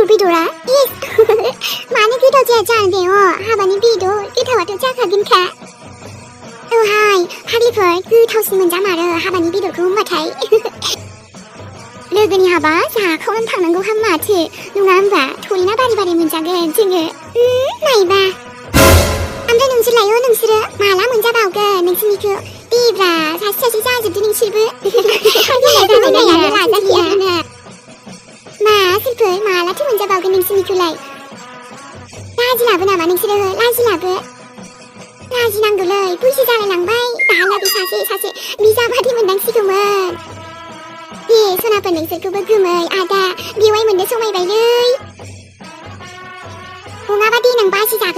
비도라. 예스. 많이 비도지 하지 않은데요. 하바니 비도 비도와도 작하긴카. 하이 하리펄 그 타우스면 자마르 하바니 비도 그 엄마타이. 르그니 하바 자 커는 탕는 거 한마트 누가안봐 토리나 바리바리 문작은 증을 나이바. 암자 능실라요 능실을 말라 문자 바오가 능스니그 띠브라 사시차시 자즈도 능실부. 하기나 야나 라자기야. 마 슬플 마라 투 문자 바오가 능스니그라이. 라지라브 나마 능실을 라지라브. 라지난글을 부시자를 낭바이 나라비 사세 미사마디 문당시금은 예 손아픈 능슬 그버금의 아다 미와이 문데 소마이 바이르이 옹아바디 낭바시 작은